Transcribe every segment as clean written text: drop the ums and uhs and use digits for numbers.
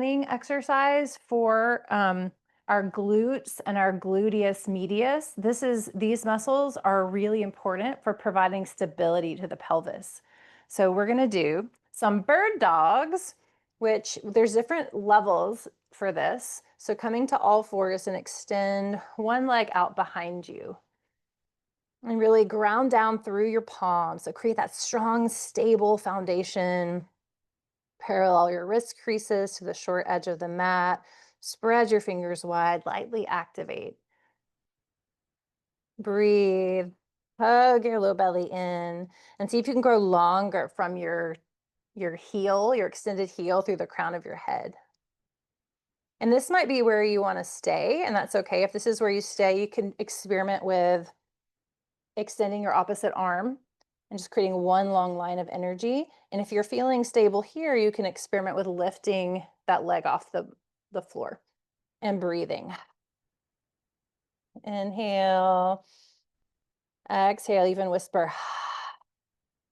opening exercise for our glutes and our gluteus medius. These muscles are really important for providing stability to the pelvis. So we're gonna do some bird dogs, which there's different levels for this. So coming to all fours and extend one leg out behind you. And really ground down through your palms. So create that strong, stable foundation. Parallel your wrist creases to the short edge of the mat. Spread your fingers wide, lightly activate. Breathe. Hug your low belly in and see if you can grow longer from your heel, your extended heel through the crown of your head. And this might be where you want to stay, and that's okay. If this is where you stay, you can experiment with extending your opposite arm and just creating one long line of energy. And if you're feeling stable here, you can experiment with lifting that leg off the floor and breathing. Inhale. Exhale, even whisper.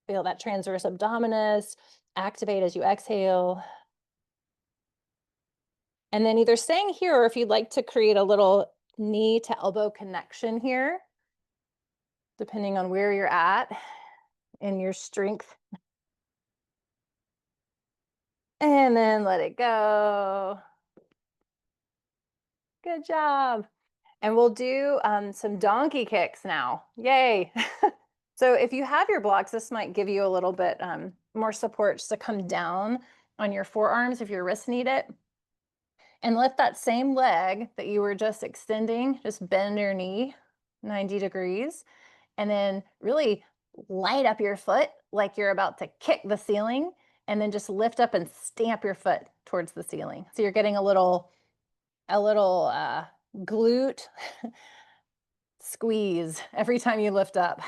Feel that transverse abdominis activate as you exhale. And then either staying here, or if you'd like to create a little knee to elbow connection here, depending on where you're at in your strength. And then let it go. Good job. And we'll do some donkey kicks now. Yay. So if you have your blocks, this might give you a little bit more support just to come down on your forearms if your wrists need it. And lift that same leg that you were just extending, just bend your knee 90 degrees, and then really light up your foot like you're about to kick the ceiling, and then just lift up and stamp your foot towards the ceiling. So you're getting a little glute squeeze every time you lift up.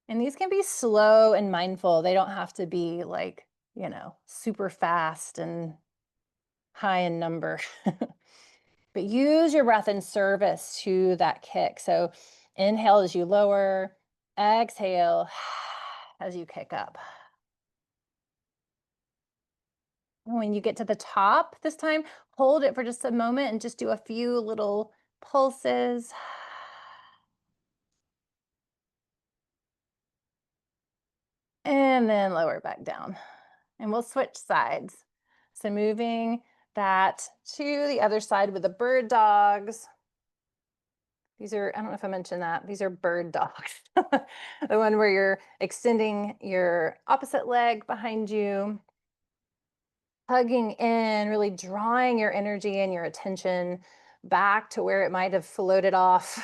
And these can be slow and mindful. They don't have to be like, super fast and high in number. But use your breath in service to that kick. So inhale as you lower, exhale as you kick up. And when you get to the top this time, hold it for just a moment and just do a few little pulses. And then lower back down. And we'll switch sides. So moving that to the other side with the bird dogs. These are, I don't know if I mentioned that, these are bird dogs. The one where you're extending your opposite leg behind you, hugging in, really drawing your energy and your attention back to where it might have floated off.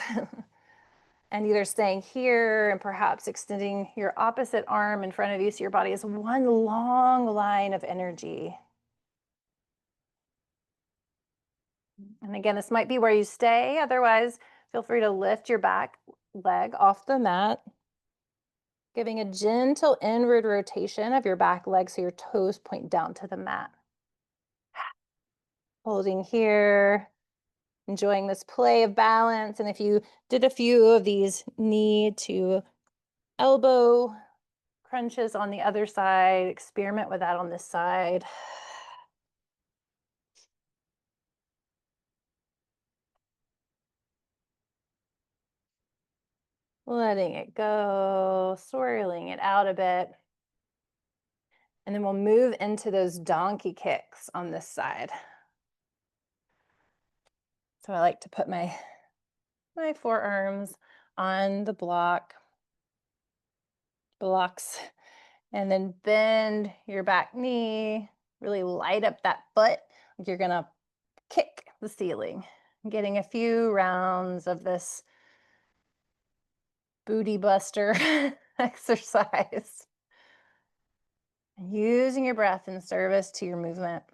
And either staying here and perhaps extending your opposite arm in front of you so your body is one long line of energy. And again, this might be where you stay. Otherwise, feel free to lift your back leg off the mat, giving a gentle inward rotation of your back leg so your toes point down to the mat. Holding here, enjoying this play of balance. And if you did a few of these knee to elbow crunches on the other side, experiment with that on this side. Letting it go, swirling it out a bit. And then we'll move into those donkey kicks on this side. So I like to put my forearms on the blocks, and then bend your back knee, really light up that foot like you're gonna kick the ceiling. Getting a few rounds of this booty buster exercise. And using your breath in service to your movement.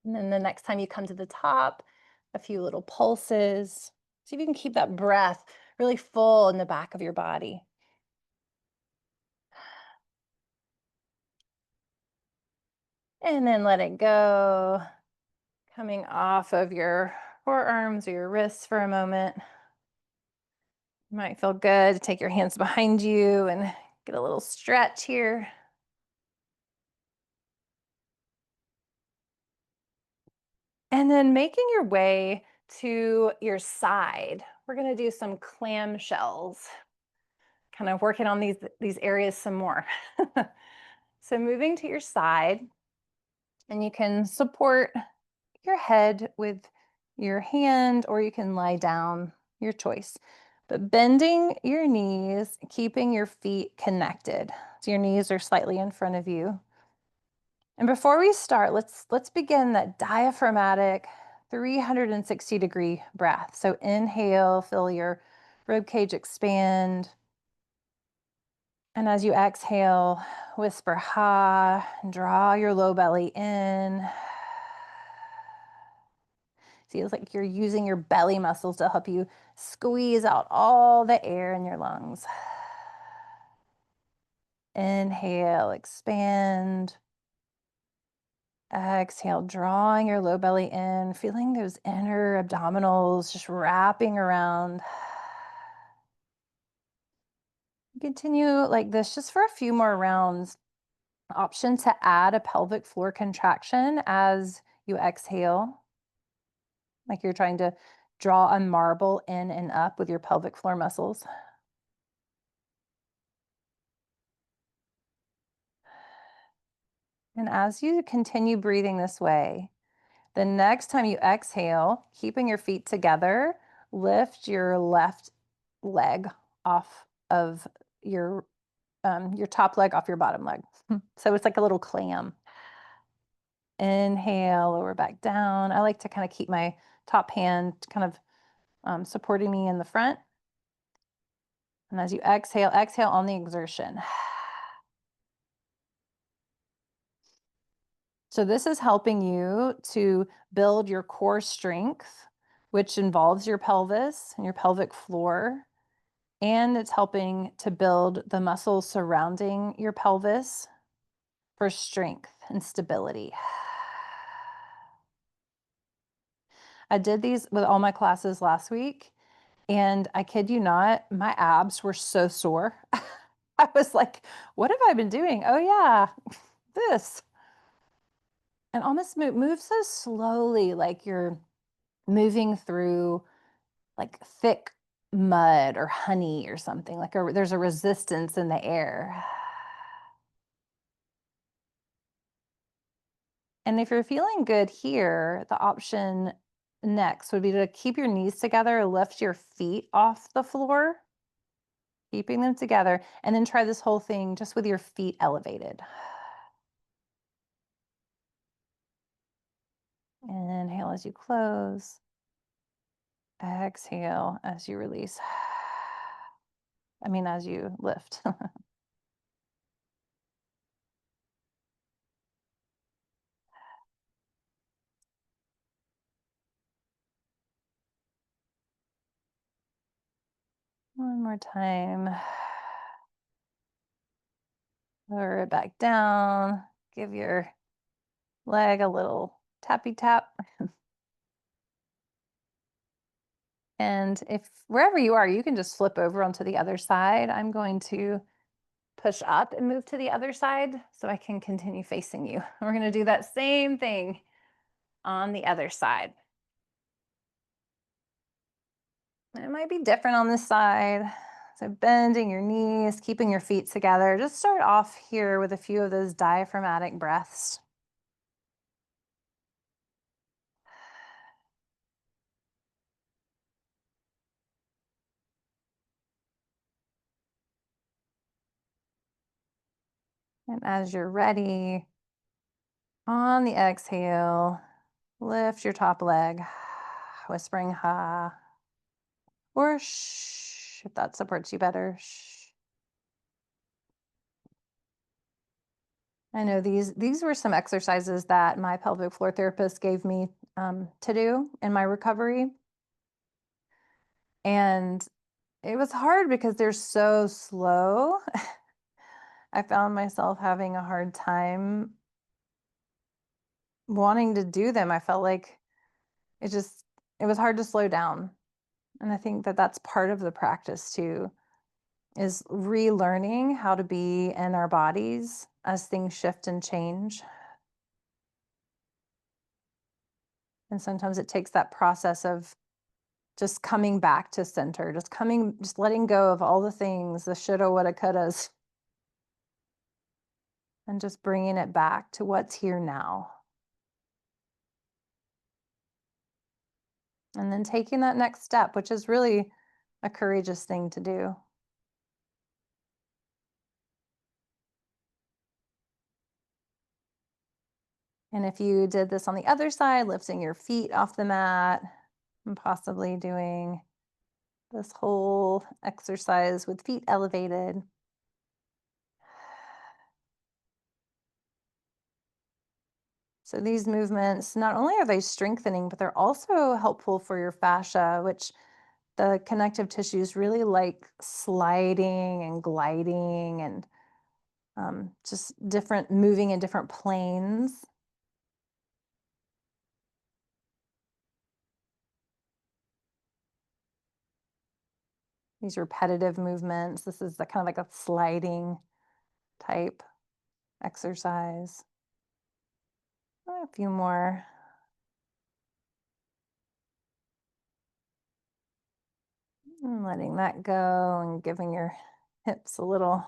And then the next time you come to the top, a few little pulses. See if you can keep that breath really full in the back of your body. And then let it go. Coming off of your forearms or your wrists for a moment. Might feel good to take your hands behind you and get a little stretch here. And then making your way to your side, we're going to do some clamshells, kind of working on these areas some more. So moving to your side, and you can support your head with your hand, or you can lie down, your choice. But bending your knees, keeping your feet connected. So your knees are slightly in front of you. And before we start, let's begin that diaphragmatic 360-degree breath. So inhale, feel your rib cage expand. And as you exhale, whisper ha, and draw your low belly in. See, it's like you're using your belly muscles to help you squeeze out all the air in your lungs. Inhale, expand. Exhale, drawing your low belly in, feeling those inner abdominals just wrapping around. Continue like this just for a few more rounds. Option to add a pelvic floor contraction as you exhale, like you're trying to draw a marble in and up with your pelvic floor muscles. And as you continue breathing this way, the next time you exhale, keeping your feet together, lift your left leg off of your top leg off your bottom leg. So it's like a little clam. Inhale, lower back down. I like to kind of keep my top hand kind of supporting me in the front. And as you exhale, exhale on the exertion. So this is helping you to build your core strength, which involves your pelvis and your pelvic floor. And it's helping to build the muscles surrounding your pelvis for strength and stability. I did these with all my classes last week, and I kid you not, my abs were so sore. I was like, what have I been doing? Oh yeah, this. And almost move so slowly, like you're moving through like thick mud or honey or something, like there's a resistance in the air. And if you're feeling good here, the option next would be to keep your knees together, lift your feet off the floor, keeping them together, and then try this whole thing just with your feet elevated. Inhale as you close. Exhale as you release. As you lift. One more time. Lower it back down. Give your leg a little tappy tap. And if wherever you are, you can just flip over onto the other side. I'm going to push up and move to the other side so I can continue facing you. We're going to do that same thing on the other side. And it might be different on this side. So bending your knees, keeping your feet together. Just start off here with a few of those diaphragmatic breaths. And as you're ready, on the exhale, lift your top leg, whispering ha, or shh, if that supports you better. Shh. I know these were some exercises that my pelvic floor therapist gave me to do in my recovery. And it was hard because they're so slow. I found myself having a hard time wanting to do them. I felt like it was hard to slow down. And I think that that's part of the practice too, is relearning how to be in our bodies as things shift and change. And sometimes it takes that process of just coming back to center, just letting go of all the things, the shoulda, woulda, couldas, and just bringing it back to what's here now. And then taking that next step, which is really a courageous thing to do. And if you did this on the other side, lifting your feet off the mat and possibly doing this whole exercise with feet elevated. So these movements, not only are they strengthening, but they're also helpful for your fascia, which the connective tissues really like sliding and gliding and just different moving in different planes. These repetitive movements. This is the kind of like a sliding type exercise. A few more. And letting that go and giving your hips a little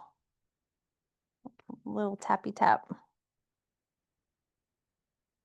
tappy tap.